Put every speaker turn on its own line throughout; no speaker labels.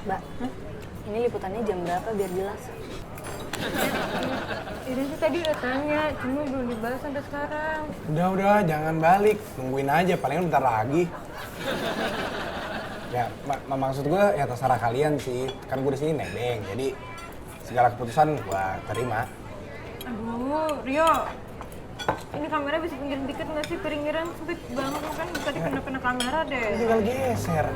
Mbak, ini liputannya jam berapa biar jelas?
Irin sih tadi udah tanya, cuma belum dibahas sampai sekarang.
Udah, jangan balik. Nungguin aja, palingan bentar lagi. Ya, maksud gue ya terserah kalian sih. Kan gue di sini nebeng, jadi segala keputusan gue terima.
Aduh, Rio. Ini kamera bisa pinggirin dikit nggak sih? Pinggiran sempit banget, kan tadi kena kamera deh.
Tinggal geser.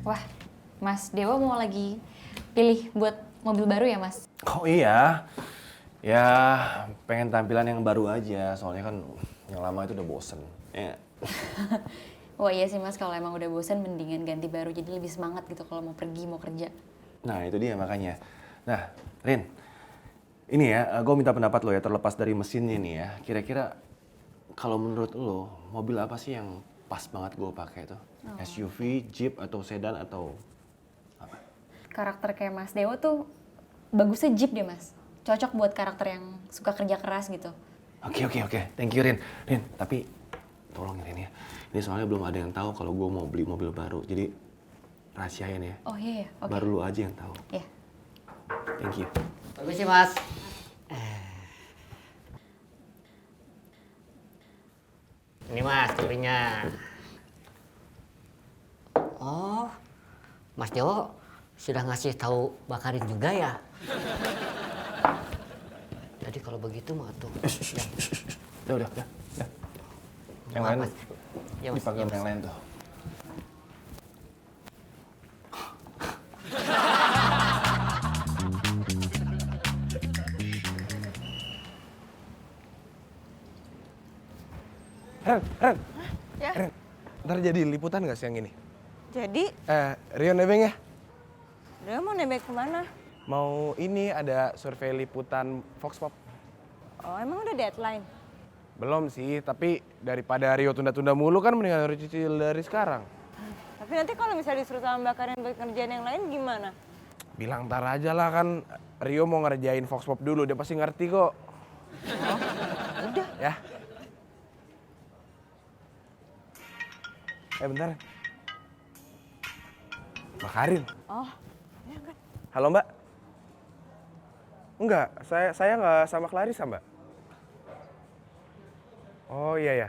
Wah, Mas Dewa mau lagi pilih buat mobil baru ya, Mas?
Oh iya, ya pengen tampilan yang baru aja, soalnya kan yang lama itu udah bosen. Ya.
Wah iya sih Mas, kalau emang udah bosan mendingan ganti baru, jadi lebih semangat gitu kalau mau pergi, mau kerja.
Nah itu dia makanya. Nah, Rin, ini ya, gue minta pendapat lo ya, terlepas dari mesinnya nih ya. Kira-kira kalau menurut lo, mobil apa sih yang pas banget gue pakai tuh? SUV, Jeep, atau sedan, atau apa?
Karakter kayak Mas Dewa tuh bagusnya Jeep deh Mas. Cocok buat karakter yang suka kerja keras gitu.
Oke. Thank you, Rin. Rin, tapi tolong ya, Rin ya. Ini soalnya belum ada yang tahu kalau gue mau beli mobil baru. Jadi rahasiain ya.
Oh iya, oke.
Baru lu aja yang tahu.
Iya.
Thank you.
Permisi Mas. Ini Mas curinya. Oh, Mas Dewo sudah ngasih tahu Bakarin juga ya? Jadi kalau begitu mah tuh.
Udah. Yang
Maaf,
lain
Mas. Ya, Mas.
dipakai
Ya,
sama
Mas.
yang lain tuh.
Ren.
Ya.
Ren, ntar jadi liputan gak siang ini?
Jadi,
Rio nebeng ya?
Rio mau nebeng kemana?
Mau ini ada survei liputan Vox Pop.
Oh, emang udah deadline?
Belum sih, tapi daripada Rio tunda-tunda mulu kan mendingan Rio cicil dari sekarang.
Tapi nanti kalau misalnya disuruh sama Mbak Karin buat kerjaan yang lain gimana?
Bilang ntar aja lah, kan Rio mau ngerjain Vox Pop dulu, dia pasti ngerti kok.
Udah.
Ya. Bentar. Mbak Karin.
Oh, ya enggak.
Halo Mbak. Enggak, saya nggak sama Clarissa Mbak. Oh iya ya.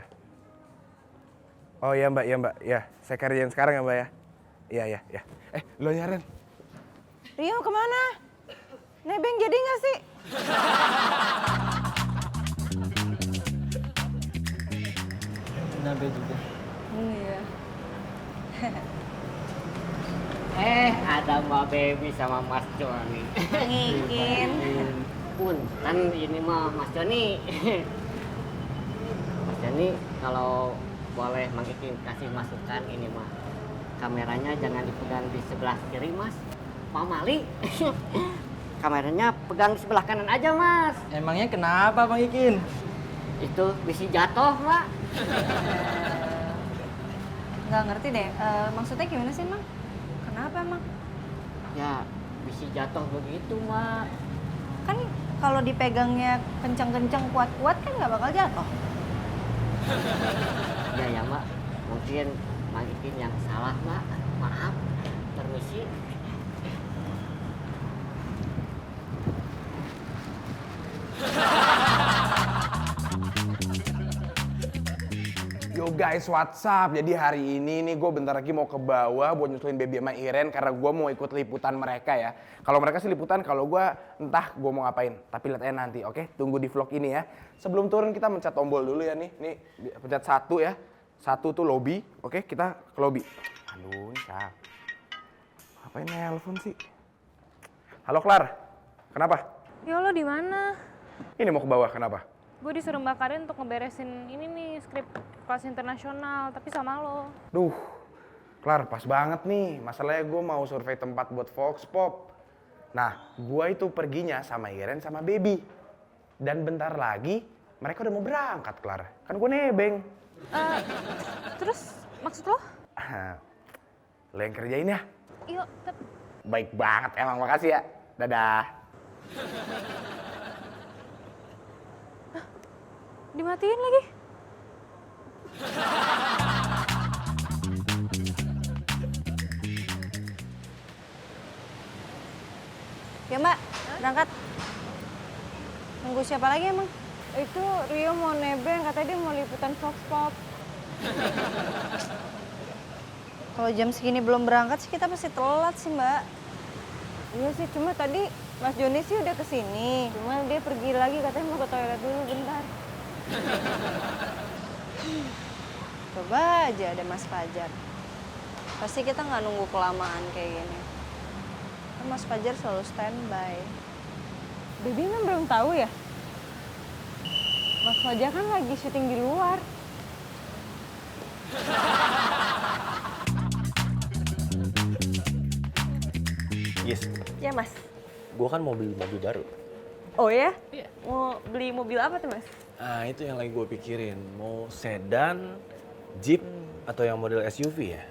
Oh iya Mbak, ya. Saya kerjain sekarang ya Mbak ya. Iya. Lo Ren.
Rio kemana? Nebeng jadi nggak sih?
Nabe juga.
Iya.
Ada Mbak Baby sama Mas Joni.
Ngikin.
Punten ini mah Mas Joni. Mas Joni kalau boleh Mang Ikin kasih masukan ini mah. Kameranya jangan dipegang di sebelah kiri Mas. Pak Mali. Kameranya pegang di sebelah kanan aja Mas.
Emangnya kenapa Bang Ikin?
Itu bisa jatuh Mbak.
Nggak ngerti deh, maksudnya gimana sih Mang? Kenapa emang?
Ya bisa jatuh begitu Mbak.
Kan kalau dipegangnya kencang-kencang kuat-kuat kan nggak bakal jatuh.
Ya Mbak. Mungkin Mang Ikin yang salah Mbak. Maaf. Permisi.
Yo guys, what's up? Jadi hari ini nih gue bentar lagi mau ke bawah buat nyusulin Baby sama Iren karena gue mau ikut liputan mereka ya. Kalau mereka sih liputan, kalau gue entah gue mau ngapain. Tapi lihat aja nanti, oke? Tunggu di vlog ini ya. Sebelum turun kita mencet tombol dulu ya nih. Nih, pencet 1 ya. 1 tuh lobby, oke? Kita ke lobby. Aduh, ini siapa? Ngapain nelpon sih? Halo Klar, kenapa?
Ya lo di mana?
Ini mau ke bawah, kenapa?
Gue disuruh Mbak Karin untuk ngeberesin ini nih skrip kelas internasional, tapi sama lo.
Duh, Klar pas banget nih. Masalahnya gue mau survei tempat buat Vox Pop. Nah, gue itu perginya sama Iren sama Baby. Dan bentar lagi mereka udah mau berangkat, Klar. Kan gue nebeng.
Terus maksud lo?
Lo yang kerjain ya?
Yuk,
Baik banget emang, makasih ya. Dadah.
dimatiin lagi.
Ya Mbak, berangkat. Nunggu siapa lagi emang?
Itu Rio mau nebeng, katanya dia mau liputan Vox Pop.
Kalau jam segini belum berangkat sih kita pasti telat sih Mbak.
Iya sih, cuma tadi Mas Joni sih udah kesini. Cuma dia pergi lagi, katanya mau ke toilet dulu bentar.
Coba aja ada Mas Fajar. Pasti kita nggak nunggu kelamaan kayak gini. Kan Mas Fajar selalu standby.
Baby memang belum tahu ya? Mas Fajar kan lagi syuting di luar.
Yes,
Ya Mas.
gue kan mau beli mobil baru.
Oh ya? Iya. Mau beli mobil apa tuh Mas?
Ah, itu yang lagi gue pikirin. Mau sedan, jeep, atau yang model SUV ya?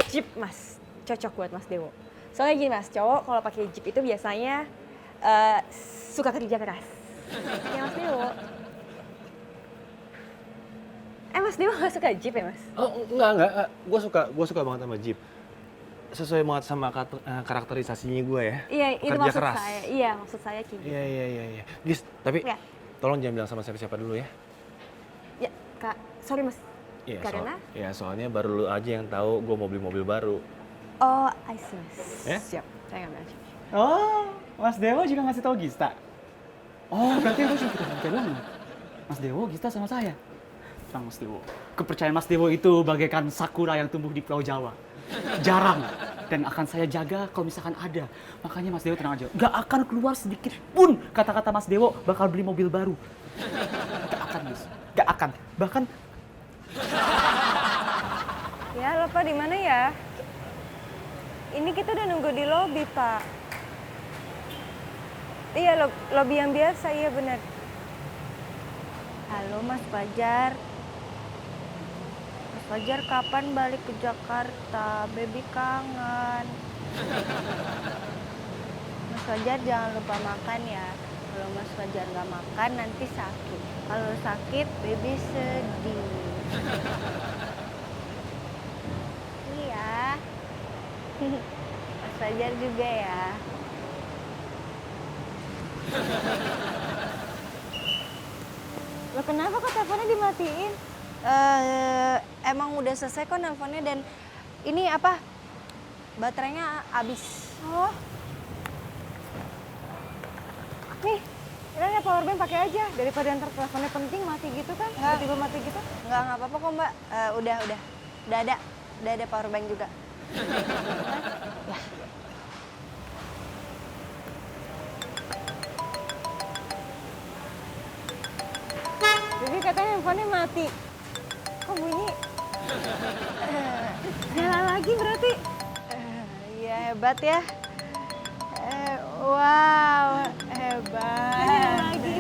Jeep Mas, cocok buat Mas Dewo. Soalnya gini Mas, cowok kalau pakai Jeep itu biasanya suka kerja keras. Ya Mas Dewo. Mas Dewo gak suka Jeep ya Mas?
Oh, enggak. Gue suka banget sama jeep. Sesuai banget sama karakterisasinya gue ya.
Iya, itu
Kerja
maksud
keras.
saya. Iya, maksud saya kayak gitu.
Iya. Gis, tapi
Ya.
tolong jangan bilang sama siapa-siapa dulu ya.
Ya, Kak, sorry Mas.
Iya,
Karena?
soalnya baru lu aja yang tahu gue mau beli mobil baru.
Oh, I see Mas.
Ya?
Siap, saya ngambil aja.
Oh, Mas Dewo juga ngasih tahu Gista. Oh, berarti harus kita bilang Mas Dewo, Gista sama saya. Tenang Mas Dewo. Kepercayaan Mas Dewo itu bagaikan sakura yang tumbuh di Pulau Jawa. Jarang. Dan akan saya jaga kalau misalkan ada. Makanya Mas Dewo tenang aja. Gak akan keluar sedikit pun kata-kata Mas Dewo bakal beli mobil baru. Gak akan, Gus. Gak akan. Bahkan
Ya, lo Pak di mana ya? Ini kita udah nunggu di lobi, Pak. Iya, lobi yang biasa, iya benar.
Halo Mas Fajar. Mas Fajar kapan balik ke Jakarta? Baby kangen. Mas Fajar jangan lupa makan ya. Kalau Mas Fajar nggak makan nanti sakit. Kalau sakit baby sedih. Iya. Mas Fajar juga ya.
Lo kenapa kok teleponnya dimatiin?
Emang udah selesai kok nelponnya dan ini apa? Baterainya habis.
Oh. Nih, ini ada powerbank pakai aja daripada ntar teleponnya penting mati gitu kan? Tiba-tiba mati gitu.
Nggak apa-apa kok Mbak. Udah ada powerbank juga. Ya.
Jadi katanya handphonenya mati. Kok bunyi? Nyala lagi berarti.
Iya hebat ya. Wow, hebat.
Nyala lagi.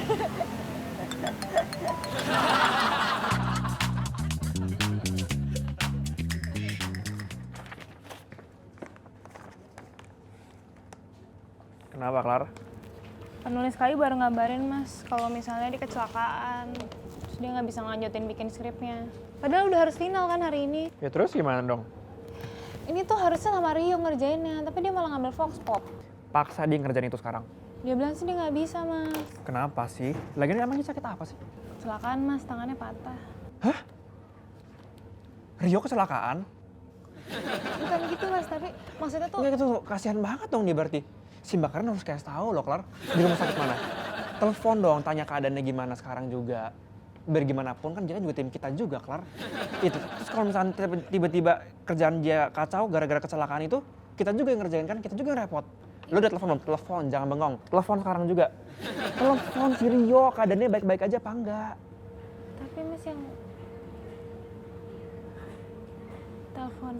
Kenapa, Klar?
Penulis kali baru ngabarin Mas kalau misalnya dia kecelakaan. Terus dia nggak bisa ngelanjutin bikin skripnya. Padahal udah harus final kan hari ini.
Ya terus gimana dong?
Ini tuh harusnya sama Rio ngerjainnya, tapi dia malah ngambil Vox Pop.
Paksa dia ngerjain itu sekarang.
Dia bilang sih dia nggak bisa Mas.
Kenapa sih? Lagian emangnya sakit apa sih?
Kecelakaan Mas, tangannya patah.
Rio kecelakaan?
Bukan gitu Mas, tapi maksudnya tuh
Enggak, itu kasihan banget dong dia berarti. Si Mbak Karen harus kasih tahu loh, Klar. Di rumah sakit mana? Telepon dong, tanya keadaannya gimana sekarang juga. Biar gimana pun kan dia kan juga tim kita juga, Klar. Itu. Terus kalau misalnya tiba-tiba kerjaan dia kacau gara-gara kecelakaan itu,
kita juga yang ngerjain kan, kita juga yang repot. Lu udah telepon belum? Telepon, jangan bengong. Telepon sekarang juga. Telepon si Rio, keadaannya baik-baik aja apa enggak?
Tapi Mas yang telepon.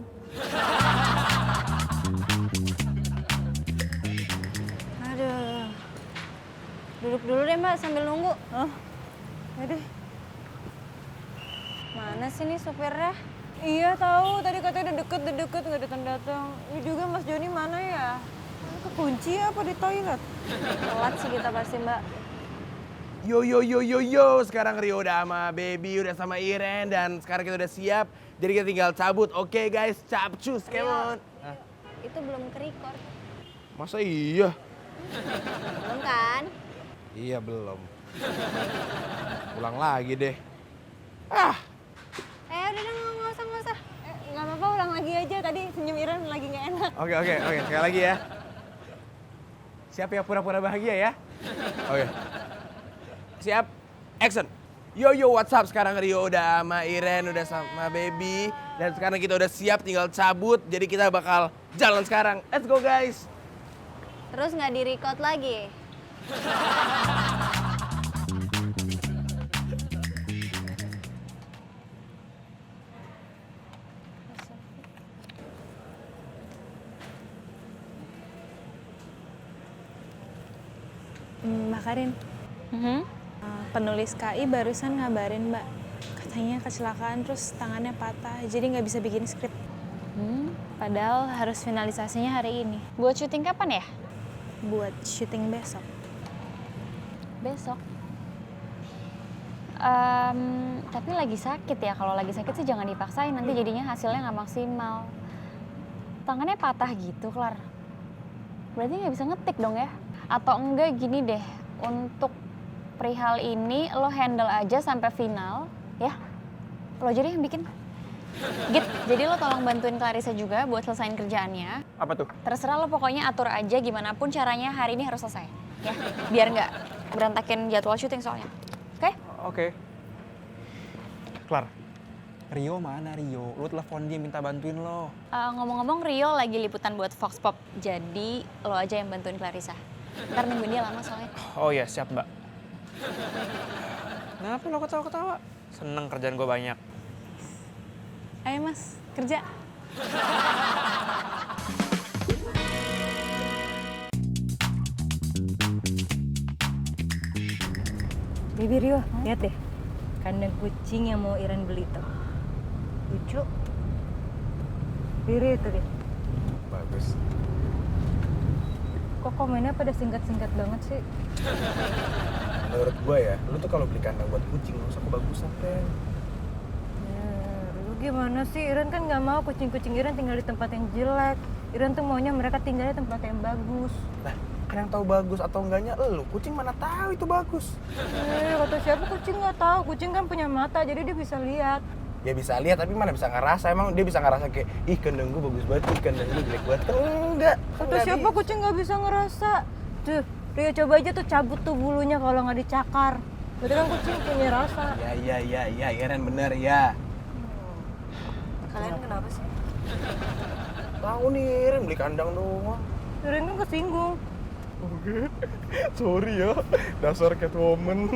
Aduh. Duduk dulu deh Mbak sambil nunggu.
Aduh.
Mana sih nih supirnya?
Iya tahu, tadi katanya udah deket nggak datang-datang. Ini juga Mas Joni mana ya? Kekunci apa di toilet?
Telat sih kita pasti Mbak.
Yo, sekarang Rio udah sama Baby, udah sama Iren, dan sekarang kita udah siap. Jadi kita tinggal cabut, oke guys, capcus, come on.
Itu belum ke-record.
Masa iya?
Belum kan?
Iya belum. Ulang lagi deh.
Udah nggak usah.
Nggak apa-apa, ulang lagi aja. Tadi senyum Iren lagi nggak enak.
Oke, sekali lagi ya. Siap ya pura-pura bahagia ya? Oke. Siap, action. Yo, what's up? Sekarang Rio udah sama Iren, udah sama Baby. Dan sekarang kita udah siap, tinggal cabut. Jadi kita bakal jalan sekarang. Let's go guys.
Terus nggak di-record lagi?
Mbak Karin, penulis KI barusan ngabarin Mbak. Katanya kecelakaan terus tangannya patah, jadi nggak bisa bikin skrip.
Padahal harus finalisasinya hari ini. Buat syuting kapan ya?
Buat syuting besok.
Besok. Tapi lagi sakit ya. Kalau lagi sakit sih jangan dipaksain. Nanti jadinya hasilnya nggak maksimal. Tangannya patah gitu, Klar. Berarti nggak bisa ngetik dong ya? Atau enggak gini deh, untuk perihal ini lo handle aja sampai final, ya? Lo jadi yang bikin. Git, jadi lo tolong bantuin Clarissa juga buat selesain kerjaannya.
Apa tuh?
Terserah lo, pokoknya atur aja gimana pun caranya hari ini harus selesai. Ya, biar nggak berantakin jadwal syuting soalnya. Oke?
Oke. Klar, Rio mana Rio? Lu telepon dia minta bantuin lo.
Ngomong-ngomong, Rio lagi liputan buat Fox Pop, jadi lo aja yang bantuin Clarissa. Ntar nungguin dia lama soalnya.
Oh iya, siap Mbak. Kenapa lo ketawa-ketawa? Seneng kerjaan gue banyak.
Ayo Mas, kerja.
Baby Rio, lihat deh. Kandang kucing yang mau Iren beli tuh. Lucu. Diri itu deh.
Bagus.
Kok komennya pada singkat-singkat banget sih?
Menurut gue ya, lu tuh kalau beli kandang buat kucing, gak usah kebagusan, Ren.
Lu gimana sih? Iren kan nggak mau kucing-kucing Iren tinggal di tempat yang jelek. Iren tuh maunya mereka tinggal di tempat yang bagus.
Nah, kan yang tahu bagus atau enggaknya lu. Kucing mana tahu itu bagus.
Kata siapa kucing nggak tahu. Kucing kan punya mata, jadi dia bisa lihat.
Ya bisa lihat, tapi mana bisa ngerasa. Emang dia bisa ngerasa kayak, ih kandang gue bagus banget, ih kandang gue jelek banget. Kan enggak.
Kata siapa kucing nggak bisa ngerasa. Tuh, Rio coba aja tuh cabut tuh bulunya kalau nggak dicakar. Berarti kan kucing punya rasa.
Ya, Ren bener ya.
Kalian kenapa sih?
Tahu nih, Ren beli kandang doang.
Iren kan kesinggung.
Oke, sorry ya, dasar Catwoman.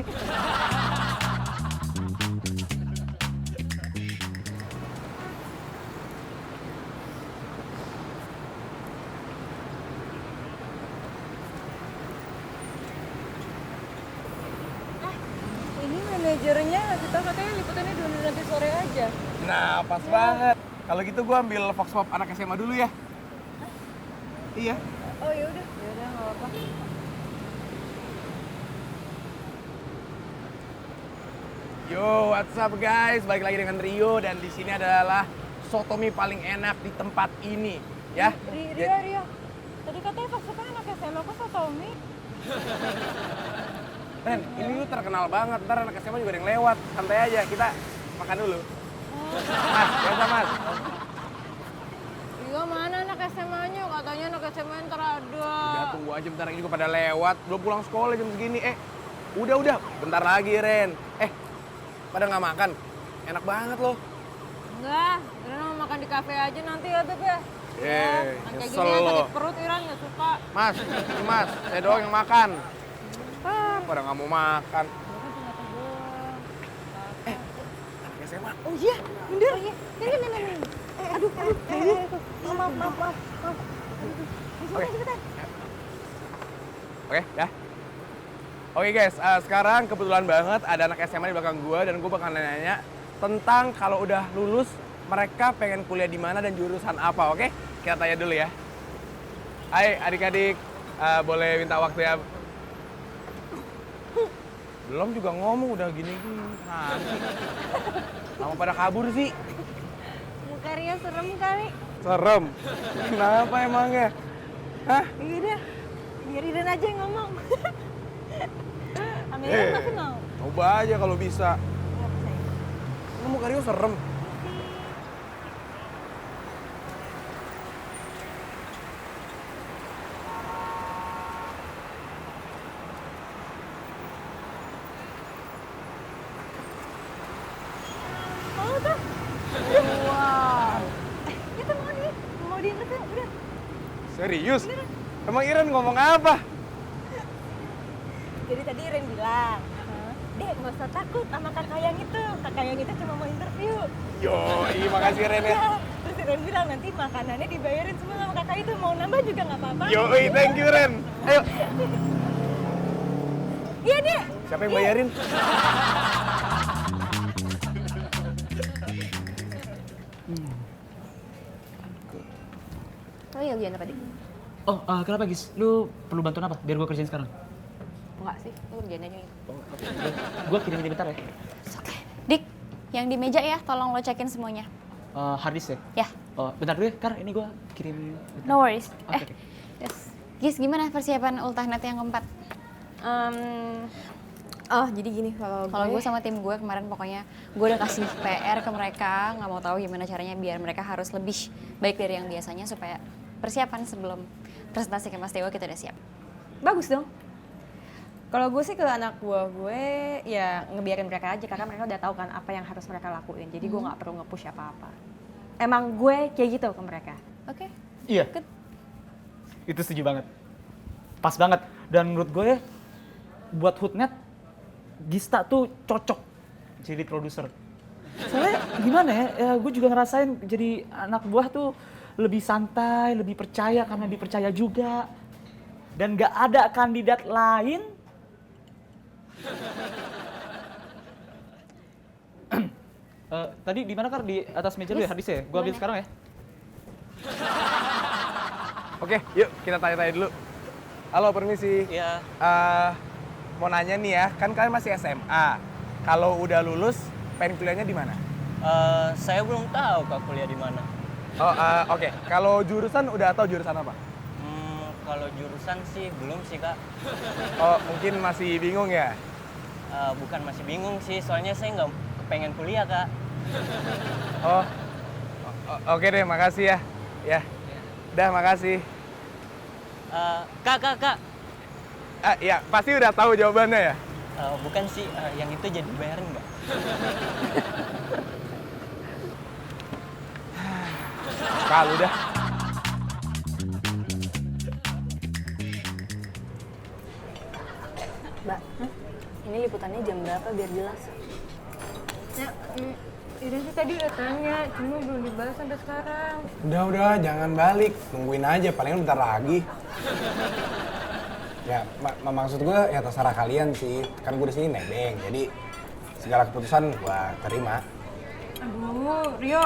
Ini manajernya ngasih tau katanya liputannya dulu nanti sore aja.
Nah, pas banget. Kalau gitu gue ambil Fox Pop anak SMA dulu ya. Iya.
Oh yaudah nggak apa-apa.
Yo, what's up guys? Balik lagi dengan Rio dan di sini adalah soto mie paling enak di tempat ini, ya.
Rio. Tadi katanya Fox-nya anak SMA kok Sotomi.
Ren, ini lu terkenal banget. Ntar anak SMA juga ada yang lewat. Santai aja, kita makan dulu. Mas, biasa mas.
Rio mana anak SMA-nya? Katanya anak SMA ntar ada.
Udah tunggu aja, bentar lagi juga pada lewat. Belum pulang sekolah jam segini. Udah. Bentar lagi Ren. Pada nggak makan? Enak banget loh.
Enggak, Ren mau makan di kafe aja nanti ya Beb ya.
Nyesel lo.
perut Iran nggak suka.
Mas, ini mas, saya doang yang makan. Pada nggak mau makan. Anak SMA.
Oh iya, bener. Oh, iya. Nih. Aduh. Maaf.
Oke. Oke, dah. Oke guys, sekarang kebetulan banget ada anak SMA di belakang gua dan gua bakal nanya tentang kalau udah lulus mereka pengen kuliah di mana dan jurusan apa, oke? Kita tanya dulu ya. Hai adik-adik, boleh minta waktu ya? Belum juga ngomong udah gini-gini. Nanti. Lama pada kabur sih.
Muka Rio serem kali.
Serem. Kenapa emangnya? Hah?
Iya deh, biar Iren aja yang ngomong. Amelia pasti mau.
Coba aja kalau bisa. Lu muka Rio serem.
Itu mau diinterview, udah.
Serius? Emang Iren ngomong apa?
Jadi tadi Iren bilang, Dek nggak usah takut sama kakak yang itu cuma mau interview.
Yoi, makasih Ren ya.
Terus Iren bilang nanti makanannya dibayarin semua sama kakak itu, mau nambah juga nggak apa-apa.
Yoi, thank you Ren. Ayo.
Iya Dek.
Siapa yang bayarin?
Oh iya, ujian apa, Dik?
Oh, kenapa Gis? Lu perlu bantuan apa? Biar gue kerjain sekarang.
Enggak sih, lu kerjain aja gitu.
Gue kirim bentar ya.
Dik, yang di meja ya, tolong lo cekin semuanya.
Hard disk
Ya,
ya? Oh, bentar dulu ya, Kar. Ini gue kirim.
no worries.
Oke.
Yes. Gis, gimana persiapan ultahnet yang keempat?
Oh, jadi gini kalau
Gue sama tim gue kemarin pokoknya gue udah kasih PR ke mereka, nggak mau tahu gimana caranya biar mereka harus lebih baik dari yang biasanya supaya persiapan sebelum presentasi ke Mas Dewo kita udah siap.
bagus dong.
Kalau gue sih ke anak buah gue ya ngebiarin mereka aja karena mereka udah tahu kan apa yang harus mereka lakuin. Jadi gue nggak perlu nge-push apa-apa. Emang gue kayak gitu ke mereka.
Oke.
Iya. Itu setuju banget. Pas banget. Dan menurut gue buat Hoodnet, Gista tuh cocok jadi produser. Soalnya gimana ya, gue juga ngerasain jadi anak buah tuh lebih santai, lebih percaya karena dipercaya juga. Dan gak ada kandidat lain tadi di mana Kar? Di atas meja lu ya harddisk ya? Gue ambil sekarang ya.
Oke, yuk kita tanya-tanya dulu. Halo, permisi.
Iya.
Mau nanya nih ya, kan kalian masih SMA. Kalau udah lulus, pengen kuliahnya di mana?
Saya belum tahu Kak kuliah di mana.
Oh, oke. Kalau jurusan udah tahu jurusan apa?
Kalau jurusan sih belum sih Kak.
Oh, mungkin masih bingung ya?
Bukan masih bingung sih, soalnya saya nggak kepengen kuliah Kak.
Oh, oke deh, makasih ya. Ya, udah makasih.
Kak.
Ya, pasti udah tahu jawabannya ya?
Bukan sih, yang itu jadi bayarin nggak?
Kalau udah.
Mbak, ini liputannya jam berapa biar jelas?
Ya, Iren sih tadi udah tanya, cuma belum dibalas sampai sekarang.
Udah, jangan balik. Tungguin aja, palingan bentar lagi. Ya, maksud gue ya terserah kalian sih. Kan gue di sini nebeng, jadi segala keputusan gue terima.
Aduh, Rio.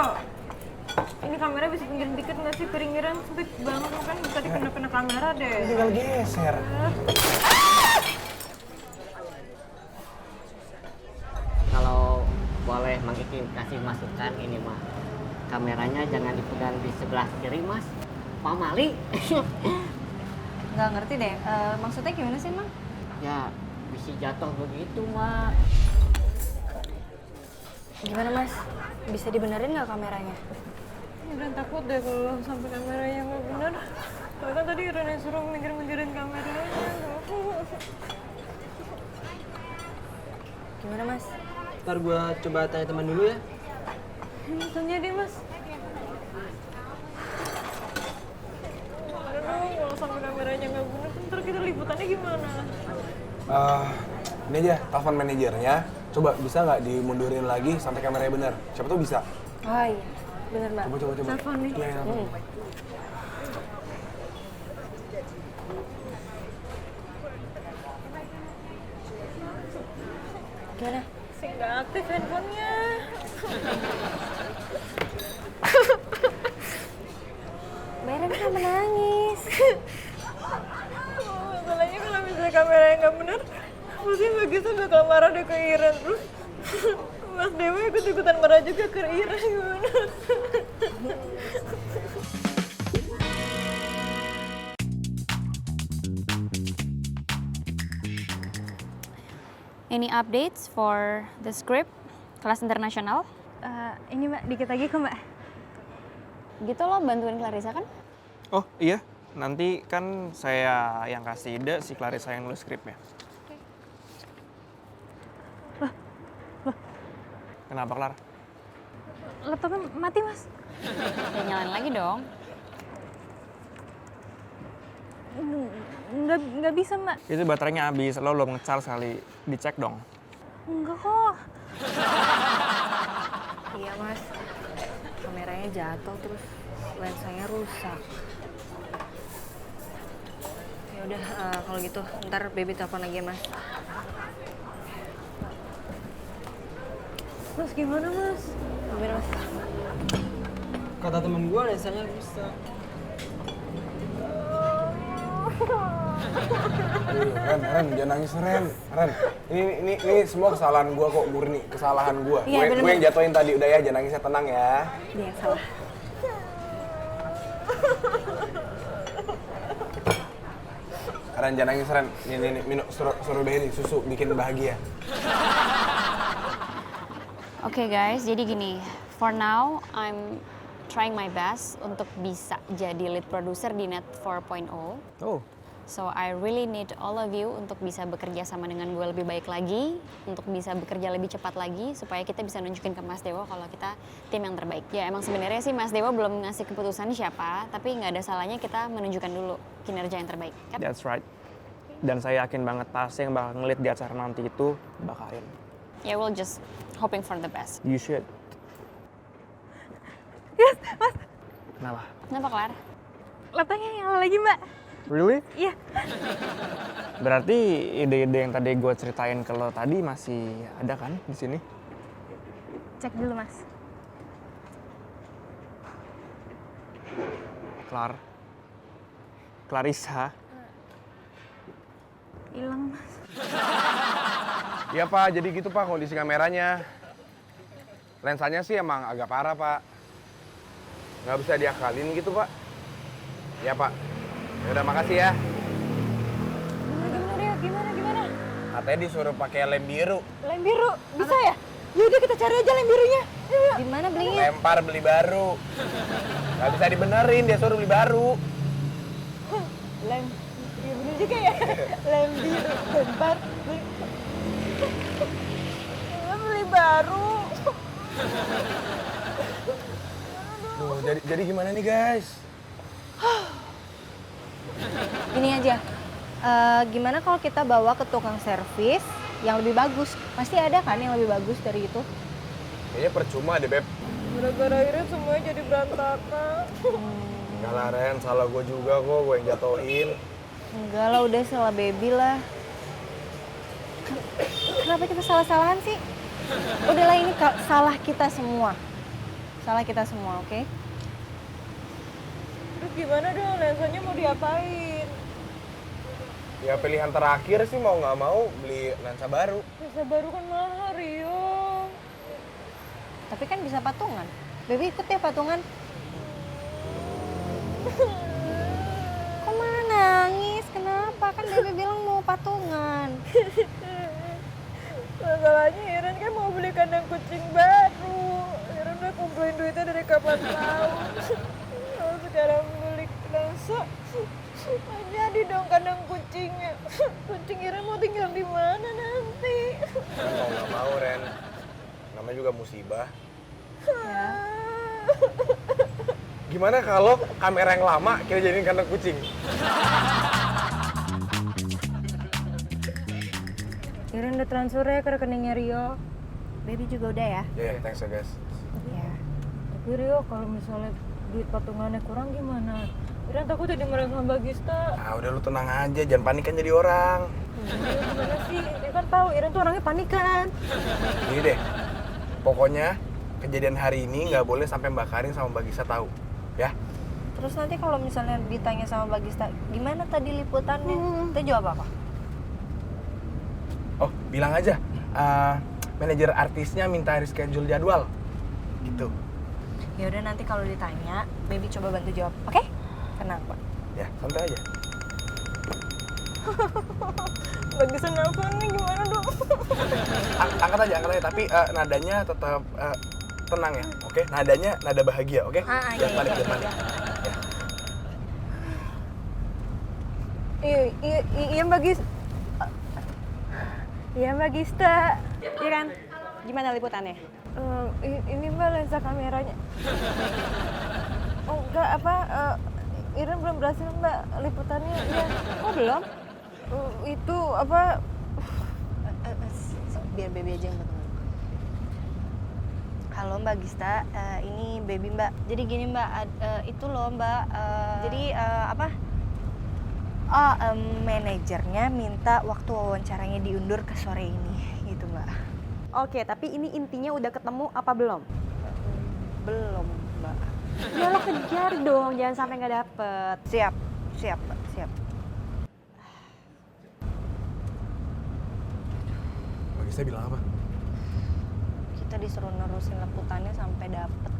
Ini kamera bisa pinggirin dikit nggak sih? Piringiran sempit banget, kan tadi kena kamera deh.
Tinggal geser.
Kalau boleh Mang Iki kasih masukan ini mah, kameranya jangan dipegang di sebelah kiri Mas. Pak Mali.
Nggak ngerti deh, maksudnya gimana sih, Mang?
Ya, bisa jatuh begitu, Mak.
Gimana, Mas? Bisa dibenerin nggak kameranya?
Iren takut deh kalau sampai kameranya nggak bener. Soalnya kan tadi Iren yang suruh minggir-minggirin kameranya.
Gimana, Mas?
Ntar gua coba tanya teman dulu ya.
Tanya deh, Mas.
sampai kameranya nggak bener, ntar kita liputannya gimana?
Ini aja, telepon manajernya. Coba bisa nggak dimundurin lagi sampai kameranya bener? Siapa tuh bisa.
Oh iya, bener mbak.
Coba.
Telepon nih.
Iya, telepon.
Gimana? Sih nggak aktif handphonenya.
Mbak Iren kenapa menangis?
Masalahnya kalau misalnya kameranya nggak bener, pasti Mbak Gista bakal marah deh ke Iren. Terus Mas Dewa ikut-ikutan marah juga ke Iren, gimana?
Any updates for the script kelas internasional?
Ini mbak, dikit lagi kok mbak.
Gitu lo bantuin Clarissa kan?
Oh iya, nanti kan saya yang kasih ide, si Clarissa yang nulis skripnya. Kenapa, Klar?
Laptopnya mati mas.
Ya nyalain lagi dong.
Nggak bisa mbak.
Itu baterainya habis, lo belum nge-charge kali. Dicek dong.
Enggak kok.
Iya mas, kameranya jatuh terus lensanya rusak. Ya udah kalau gitu ntar Baby telepon lagi ya mas.
Mas gimana mas?
Gimana mas?
Kata temen gue lensanya rusak.
Ren, jangan nangis Ren. Ini semua kesalahan gua kok, murni kesalahan gua.
Iya,
Gue yang jatuhin tadi, udah ya, jangan nangisnya, tenang ya.
Dia yang salah.
Ren, jangan nangis Ren. Nih, minum strawberry, susu, bikin bahagia.
Oke guys, jadi gini. For now, I'm trying my best untuk bisa jadi lead producer di Net 4.0.
Oh.
So I really need all of you untuk bisa bekerja sama dengan gue lebih baik lagi, untuk bisa bekerja lebih cepat lagi, supaya kita bisa nunjukin ke Mas Dewo kalau kita tim yang terbaik. Ya emang sebenarnya sih Mas Dewo belum ngasih keputusan siapa, tapi nggak ada salahnya kita menunjukkan dulu kinerja yang terbaik. Kan?
That's right. Dan saya yakin banget pasti yang bakal ngelit di acara nanti itu bakarin.
Ya we'll just hoping for the best.
You should.
Yes, mas.
Kenapa?
Kenapa, Klar?
Laptopnya nyala lagi mbak.
Really?
Iya.
Berarti ide-ide yang tadi gue ceritain ke lo tadi masih ada kan di sini?
Cek dulu mas.
Clarissa.
Hilang mas.
Iya Pak, jadi gitu Pak kondisi kameranya. Lensanya sih emang agak parah Pak. Nggak bisa diakalin gitu Pak. Ya Pak. Yaudah makasih ya.
Gimana?
Katanya disuruh pakai lem biru.
Lem biru, bisa ya? Yaudah kita cari aja lem birunya.
Di mana belinya?
Lempar beli baru. Nggak bisa dibenerin, dia suruh beli baru.
Lem, iya bener juga ya. Lem biru, lempar, beli baru.
Duh, jadi gimana nih guys?
Ini aja, gimana kalau kita bawa ke tukang servis yang lebih bagus? Pasti ada kan yang lebih bagus dari itu?
Kayaknya percuma deh Beb.
Gara-gara akhirnya semuanya jadi berantakan.
Enggak lah Ren, salah gue juga kok, gue yang jatohin.
Enggak lah, udah salah Baby lah. Kenapa kita salah-salahan sih? Udahlah ini salah kita semua. Salah kita semua, oke?
Terus gimana dong, lensanya mau diapain?
Ya pilihan terakhir sih mau nggak mau beli lensa baru.
Lensa baru kan mahal, Rio.
Tapi kan bisa patungan. Baby ikut ya patungan. Kok malah nangis? Kenapa? Kan Baby bilang mau patungan.
Masalahnya Iren kan mau beli kandang kucing baru. Iren udah kumpulin duitnya dari kapan tahu. Kalau sekarang beli lensa, jadi dong kandang kucingnya. Kucing Iren mau tinggal di mana nanti?
Kan mau nggak mau Ren, namanya juga musibah. Gimana kalau kamera yang lama kita jadiin kandang kucing?
Iren udah transfer ya ke rekeningnya Rio.
Baby juga udah ya?
Ya, thanks ya guys.
Iya.
Tapi Rio kalau misalnya duit patungannya kurang gimana? Iren takut jadi mereka sama Bagista.
Ah udah lu tenang aja, jangan panik kan jadi orang.
Gimana sih? Dia kan tahu Iren tuh orangnya panikan.
Gini deh, pokoknya kejadian hari ini nggak boleh sampai Mbak Karin sama Mbak Gisa tahu, ya?
Terus nanti kalau misalnya ditanya sama Bagista, gimana tadi liputannya? Kita jawab apa?
Oh, bilang aja, manajer artisnya minta reschedule jadwal, gitu.
Ya udah nanti kalau ditanya, Baby coba bantu jawab, oke? Kenapa?
Ya, santai aja.
Bagista nelfon nih gimana dong?
Angkat aja, tapi nadanya tetap tenang ya, oke? Nadanya nada bahagia, oke? Jangan panik, jangan panik.
Iya Bagis. Iya Bagista.
Iren, gimana liputannya?
Ini Mbak lensa kameranya. Oh enggak apa? Iren belum berhasil Mbak liputannya. Iya.
Oh belum?
Itu apa?
Biar Baby aja yang bantu. Halo Mbak Gista, ini Baby Mbak. Jadi gini Mbak, itu loh Mbak, jadi apa? Oh, manajernya minta waktu wawancaranya diundur ke sore ini, gitu Mbak.
Oke, tapi ini intinya udah ketemu apa belum?
Belum Mbak.
Ya lo kejar dong, jangan sampai nggak dapet.
Siap Mbak, siap.
Mbak Gisa bilang apa?
Kita disuruh nerusin liputannya sampai dapet.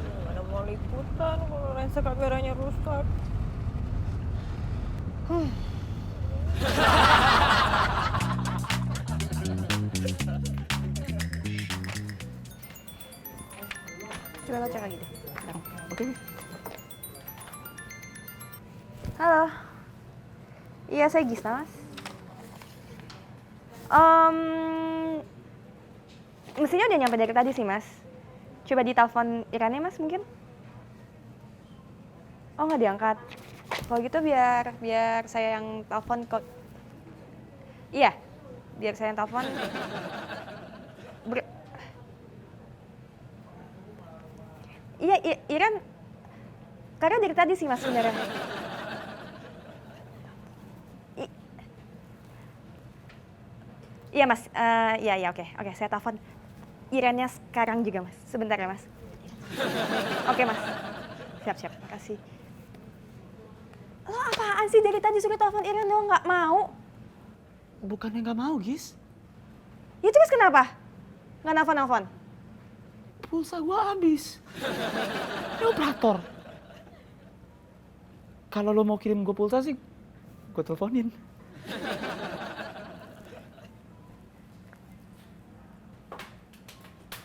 Gimana mau liputan kalau lensa kameranya rusak?
Coba lo cek lagi deh. Oke. Halo. Iya, saya Gista, Mas. Mestinya udah nyampe dari tadi sih, Mas. Coba ditelepon Irannya, Mas, mungkin? Oh, nggak diangkat. Kalau gitu biar saya yang telepon kok. Iya, biar saya yang telepon. Iya, Iren. Karena dari tadi sih Mas sebenarnya. Iya Mas, iya oke, saya telepon Irennya sekarang juga Mas. Sebentar ya Mas. Oke Mas, siap, makasih. Lo apaan sih dari tadi suruh telepon Iren doang nggak mau?
Bukannya nggak mau, Gis.
Ya terus kenapa? Nggak nelfon-nelfon?
Pulsa gua habis. Ini operator. Kalau lo mau kirim gue pulsa sih, gue teleponin.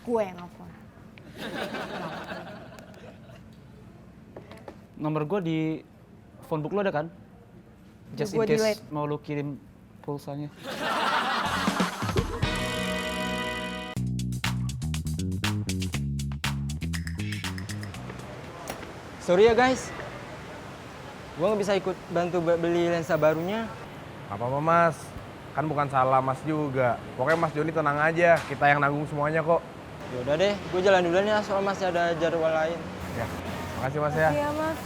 Gue yang nelfon.
Nomor gue di phone book lo ada kan? Just in
Gua
case
delete.
mau lo kirim pulsanya.
Sorry ya guys, gue nggak bisa ikut bantu beli lensa barunya.
Apa-apa mas, kan bukan salah mas juga. Pokoknya mas Joni tenang aja, kita yang nanggung semuanya kok.
Yaudah deh, gue jalan duluan ya, soal masih ada jadwal lain.
Ya, makasih mas ya.
Iya Mas.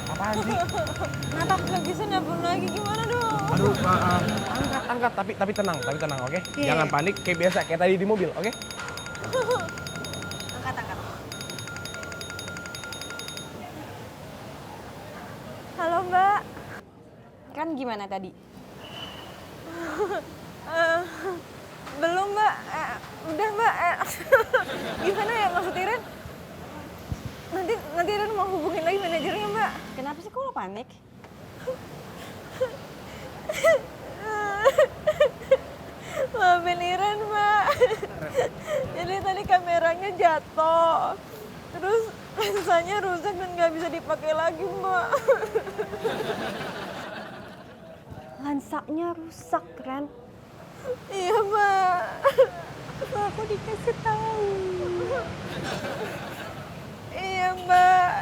Apaan sih?
Kenapa nggak bisa nelfon lagi? Gimana dong?
Aduh, angkat, tapi tenang, oke? Jangan panik, kayak biasa, kayak tadi di mobil, oke?
Angkat.
Halo Mbak. Kan gimana tadi?
Belum Mbak. Udah Mbak. Gimana ya maksud Iren? Nanti Iren mau hubungin lagi manajernya Mbak.
Kenapa sih kok lo panik?
Maafin Iren Mbak. Jadi tadi kameranya jatuh. Terus lensanya rusak dan nggak bisa dipakai lagi Mbak.
lensanya rusak, Ren.
Iya, Mbak.
Aku dikasih tahu.
Iya, Mbak.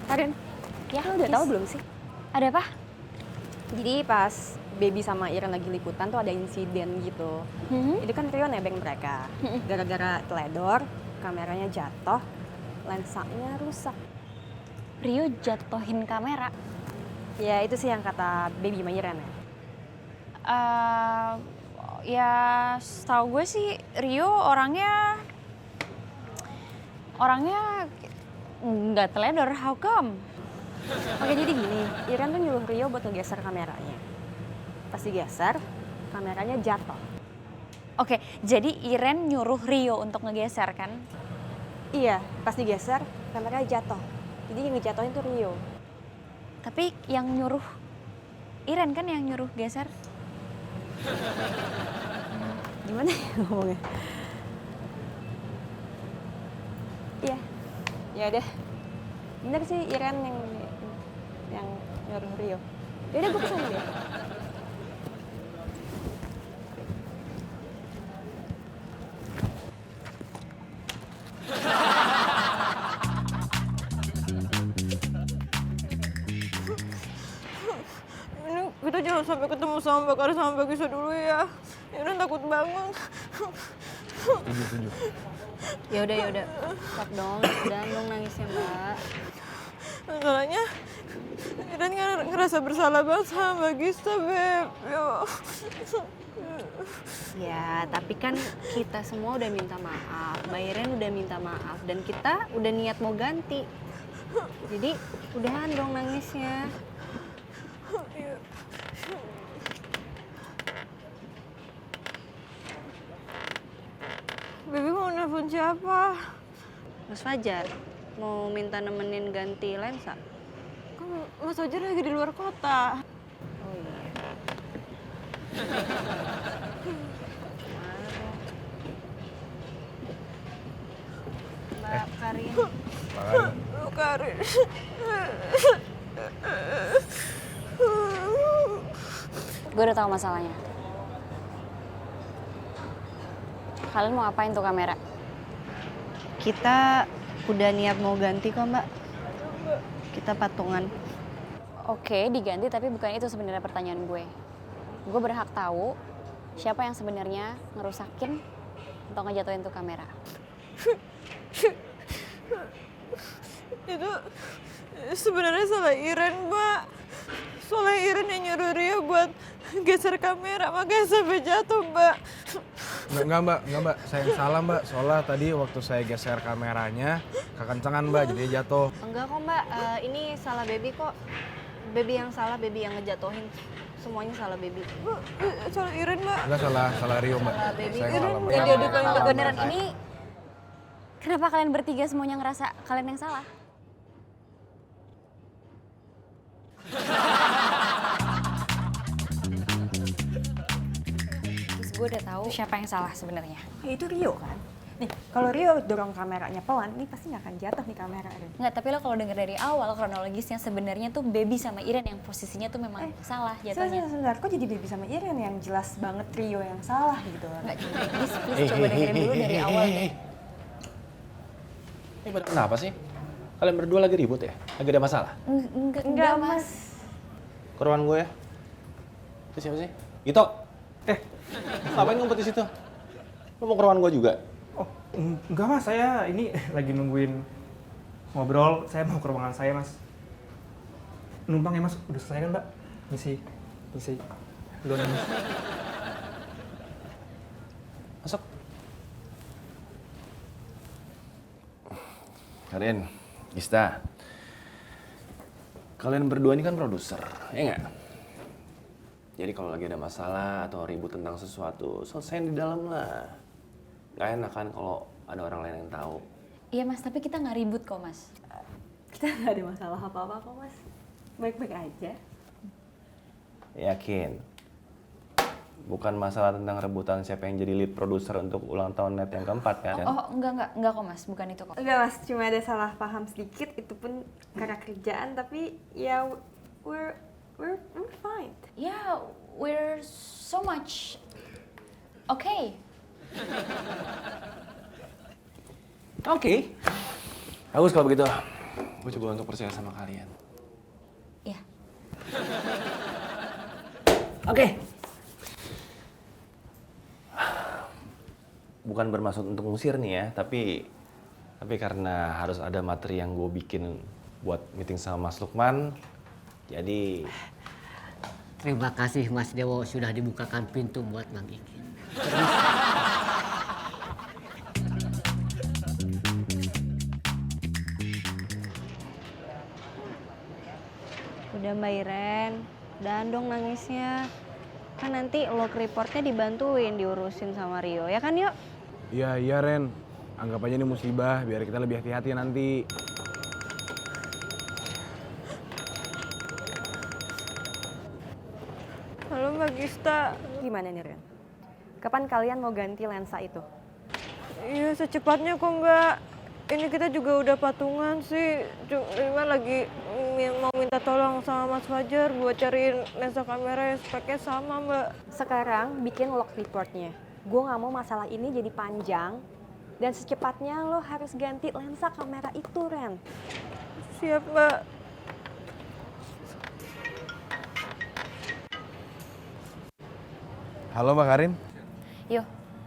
Karen,
Ya,
lo udah
Kis.
tahu belum sih?
Ada apa?
Jadi pas Baby sama Iren lagi liputan tuh ada insiden gitu. Itu kan Rio nebeng mereka. Gara-gara teledor, kameranya jatuh, lensanya rusak.
Rio jatuhin kamera.
Ya itu sih yang kata Baby sama Iren ya.
Ya, setahu gue sih Rio orangnya nggak teledor. How come?
Oke jadi gini, Iren tuh nyuruh Rio buat ngegeser kameranya. Pas digeser, kameranya jatuh.
Oke, jadi Iren nyuruh Rio untuk ngegeser kan?
Iya, pas digeser, kameranya jatuh. Jadi yang ngejatuhin tuh Rio.
Tapi yang nyuruh Iren kan yang nyuruh geser.
Gimana ya ngomongnya? Iya, ya udah. Bener sih Iren yang nyuruh Rio. Ya udah gue kesana deh.
Ini kita jangan sampai ketemu sama Mbak Karis sama Mbak Gisa dulu ya. Iren takut bangun.
Setuju.
Ya udah. Stop dong. Jangan dong nangisnya, Mbak.
Masalahnya Iren ngerasa bersalah banget sama Mbak Gisa, Beb. Yo.
Ya, tapi kan kita semua udah minta maaf. Mbak Iren udah minta maaf dan kita udah niat mau ganti. Jadi udahan dong nangisnya.
Baby mau nelfon siapa?
Mas Fajar mau minta nemenin ganti lensa.
Kan Mas Fajar lagi di luar kota.
Oh iya. Mbak Karin.
Karin.
Gue udah tahu masalahnya. Kalian mau apain tuh kamera?
Kita udah niat mau ganti kok, Mbak. Kita patungan.
Oke, diganti tapi bukan itu sebenarnya pertanyaan gue. Gue berhak tahu siapa yang sebenarnya ngerusakin atau ngejatuhin tuh kamera.
Itu sebenarnya salah Iren, Mbak. Soalnya Iren yang nyuruh Rio buat geser kamera, makanya sampai jatuh, Mbak.
Enggak mbak, saya yang salah mbak. Soalnya tadi waktu saya geser kameranya kekencengan mbak, jadi jatuh.
Enggak kok, Mbak. Ini salah Baby kok. Baby yang salah, Baby yang ngejatuhin. Semuanya salah Baby.
Salah Iren, Mbak.
Enggak, salah Rio mbak.
Salah Baby.
Saya yang salah mbak.
Yang diadukan
Kalau
Mbak.
beneran ini, kenapa kalian bertiga semuanya ngerasa kalian yang salah? Terus gue udah tahu siapa yang salah sebenarnya.
Ya itu Rio kan. Nih, kalau Rio dorong kameranya pelan, ini pasti nggak akan jatuh nih kamera.
Nggak, tapi lo kalau denger dari awal kronologisnya sebenarnya tuh Baby sama Iren yang posisinya tuh memang salah jatuhnya.
Sebentar, kok jadi Baby sama Iren yang jelas banget Rio yang salah gitu.
Nggak, please coba dengerin dulu dari awal deh.
Ini pada kenapa sih? Kalian berdua lagi ribut ya? Lagi ada masalah?
Enggak, Mas.
Ke ruangan gue ya? Itu siapa sih? Gito! Ngapain ngumpet di situ? Lo mau ke ruangan gue juga?
Oh, enggak mas, saya ini lagi nungguin ngobrol. Saya mau ke ruangan saya mas. Numpang ya mas, udah selesai kan mbak? Misi. Duluan ya, mas.
Masuk. Karin, Gista. Kalian berdua ini kan produser, ya nggak? Jadi kalau lagi ada masalah atau ribut tentang sesuatu, selesaiin di dalam lah. Gak enak kan kalau ada orang lain yang tahu.
Iya mas, tapi kita nggak ribut kok mas.
Kita nggak ada masalah apa-apa kok, Mas. Baik-baik aja.
Yakin? Bukan masalah tentang rebutan siapa yang jadi lead produser untuk ulang tahun net yang keempat kan?
Oh, enggak kok Mas, bukan itu kok.
Enggak mas, cuma ada salah paham sedikit, itu pun karena kerjaan, tapi ya we're fine.
Yeah, we're so much okay.
Oke. Bagus kalau begitu. Gue coba untuk percaya sama kalian.
Iya.
Oke. Bukan bermaksud untuk ngusir nih ya, tapi karena harus ada materi yang gue bikin buat meeting sama Mas Lukman, jadi
Terima kasih Mas Dewo sudah dibukakan pintu buat Mang Ikin.
Udah Mbak Iren, dan dong nangisnya. Kan nanti log reportnya dibantuin diurusin sama Rio, ya kan yuk?
Iya Ren, anggap aja ini musibah biar kita lebih hati-hati nanti.
Halo Mbak Gista.
Gimana nih Ren? Kapan kalian mau ganti lensa itu?
Iya secepatnya kok nggak. Ini kita juga udah patungan sih. Cuma lagi mau minta tolong sama Mas Fajar buat cariin lensa kamera yang speknya sama Mbak.
Sekarang bikin log reportnya. Gue nggak mau masalah ini jadi panjang, dan secepatnya lo harus ganti lensa kamera itu Ren.
Siap Mbak.
Halo Mbak Karin.
Yo,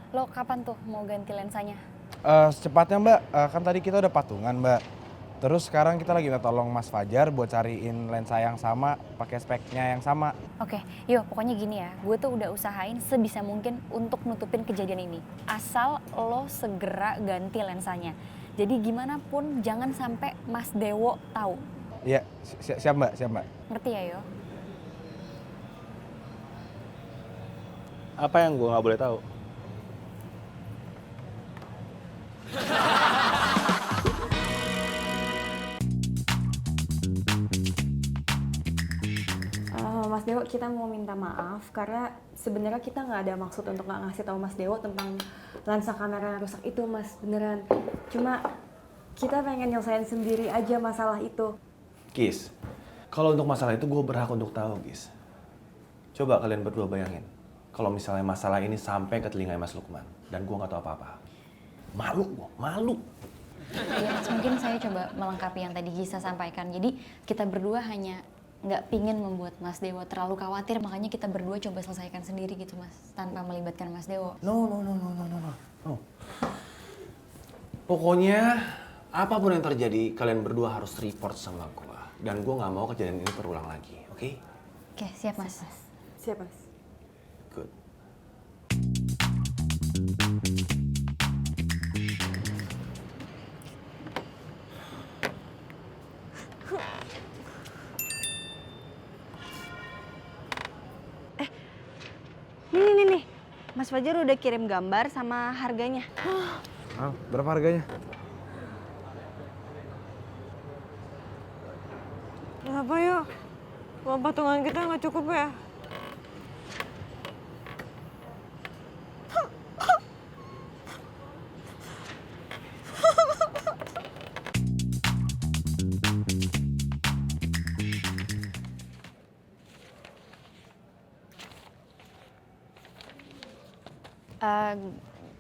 lo kapan tuh mau ganti lensanya?
Secepatnya Mbak, kan tadi kita udah patungan Mbak. Terus sekarang kita lagi minta tolong Mas Fajar buat cariin lensa yang sama, pakai speknya yang sama.
Oke, yo pokoknya gini ya, gue tuh udah usahain sebisa mungkin untuk nutupin kejadian ini. Asal lo segera ganti lensanya. Jadi gimana pun jangan sampai Mas Dewo tahu.
Iya, siap Mbak, siap Mbak.
Ngerti ya yo?
apa yang gue nggak boleh tahu?
Mas Dewo, kita mau minta maaf karena sebenarnya kita nggak ada maksud untuk nggak ngasih tahu Mas Dewo tentang lensa kamera yang rusak itu, Mas. Beneran. Cuma kita pengen nyelesain sendiri aja masalah itu.
Gis, kalau untuk masalah itu gue berhak untuk tahu, Gis. Coba kalian berdua bayangin, kalau misalnya masalah ini sampai ke telinga Mas Lukman dan gue nggak tahu apa-apa. Malu gue, malu.
Ya, mungkin saya coba melengkapi yang tadi Gisa sampaikan. Jadi kita berdua hanya nggak pingin membuat Mas Dewo terlalu khawatir, makanya kita berdua coba selesaikan sendiri gitu Mas, tanpa melibatkan Mas Dewo.
No. Pokoknya apapun yang terjadi, kalian berdua harus report sama gue. Dan gue nggak mau kejadian ini terulang lagi, oke?
Oke, siap Mas.
Siap, Mas.
Good.
Nih. Mas Fajar udah kirim gambar sama harganya.
Berapa harganya?
Kenapa yuk? Uang patungan kita nggak cukup ya?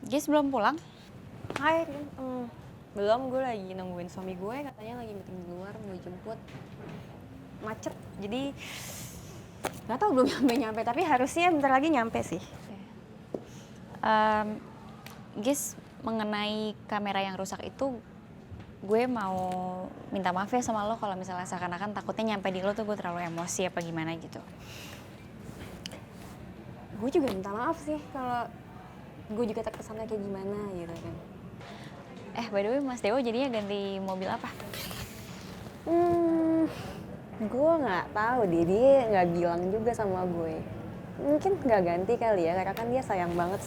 Gis belum pulang?
Hai, Rin. Belum, gue lagi nungguin suami gue, katanya lagi meeting di luar, mau jemput. Macet, jadi nggak tahu belum nyampe, tapi harusnya bentar lagi nyampe sih.
Gis, mengenai kamera yang rusak itu, gue mau minta maaf ya sama lo kalau misalnya seakan-akan takutnya nyampe di lo tuh gue terlalu emosi apa gimana gitu.
Gue juga minta maaf sih kalau gue juga terkesannya kayak gimana gitu kan.
By the way, Mas Dewo jadinya ganti mobil apa?
Gue nggak tahu deh, dia nggak bilang juga sama gue. Mungkin nggak ganti kali ya, karena kan dia sayang banget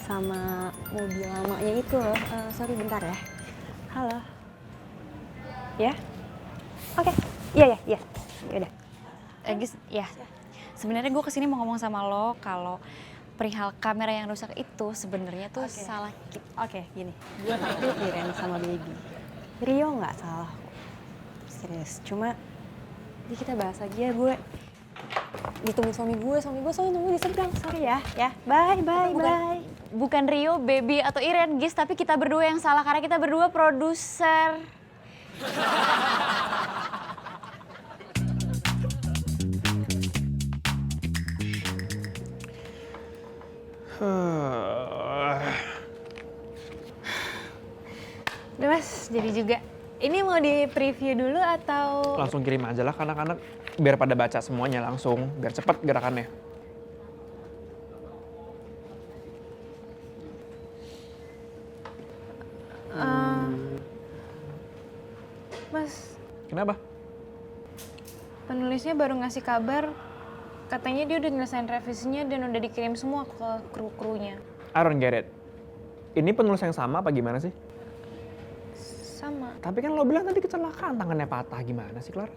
sama mobil lamanya itu loh. Sorry bentar ya. Halo. Ya? Oke. Iya. Yaudah.
Gis, ya. Sebenarnya gue kesini mau ngomong sama lo kalau perihal kamera yang rusak itu sebenarnya tuh salah kita.
Oke, gini. Gue tahu Iren sama Baby. Rio nggak salah kok. Serius, cuma ini kita bahas lagi ya. Gue ditunggu suami gue soalnya nunggu di seberang. Sorry ya. Bye.
Bukan Rio, Baby, atau Iren, Gis, tapi kita berdua yang salah karena kita berdua produser.
Udah mas, jadi juga. Ini mau di preview dulu atau?
Langsung kirim aja lah ke anak-anak biar pada baca semuanya langsung, biar cepet gerakannya.
Mas,
Kenapa?
penulisnya baru ngasih kabar. Katanya dia udah nyelesain revisinya dan udah dikirim semua ke kru-krunya.
I don't get it. Ini penulis yang sama apa gimana sih?
Sama.
Tapi kan lo bilang tadi kecelakaan, tangannya patah. Gimana sih, Clara?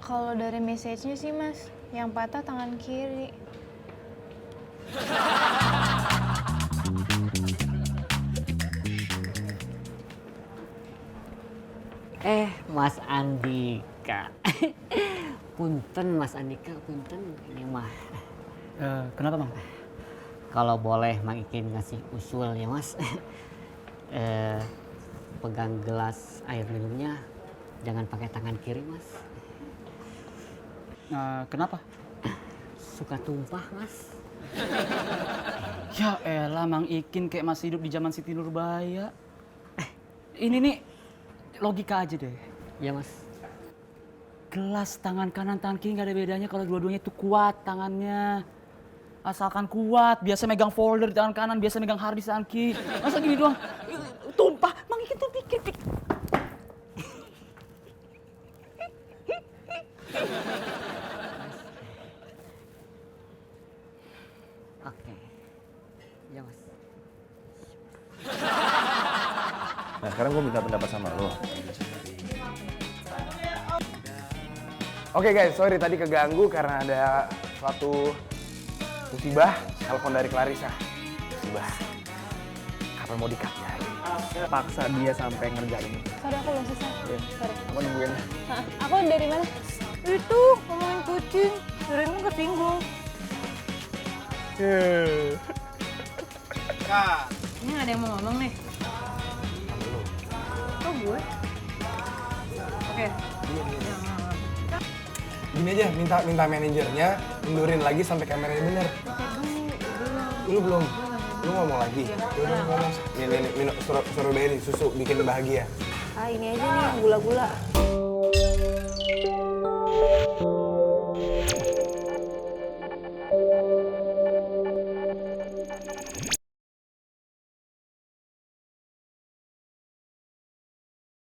Kalau dari message-nya sih mas, yang patah tangan kiri.
Mas Andika. Punten Mas Andika, punten ini mah.
Kenapa Bang?
Kalau boleh Mang Ikin ngasih usul ya Mas. Pegang gelas air minumnya jangan pakai tangan kiri Mas.
Kenapa?
Suka tumpah Mas.
Ya elah Mang Ikin kayak masih hidup di zaman Siti Nurbaya. Ini nih logika aja deh.
Ya Mas.
Gelas tangan kanan tangan kiri nggak ada bedanya kalau dua-duanya itu kuat tangannya. Asalkan kuat, biasa megang folder di tangan kanan, biasa megang hard disk tangan kiri. Masa gini doang? Tumpah, Mang Ikin tuh pikir.
Oke. Ya Mas.
Nah sekarang gue minta pendapat sama lo.
Oke guys, sorry tadi keganggu karena ada suatu musibah. Telepon dari Clarissa. Musibah. Kapan mau di-cut-nya?
Paksa dia sampai ngerjain.
Sorry aku belum selesai. Sorry.
Aku nungguin.
Aku dari mana? Itu ngomongin kucing. Dirimu kesinggung. Ini gak ada yang mau ngomong nih. Kok gue? Oke.
Gini aja, minta manajernya mundurin lagi sampai kameranya bener. Lu belum? Lu ngomong lagi? Udah ngomong. Nih, minum strawberry, susu, bikin bahagia.
Ah ini aja nih, gula-gula.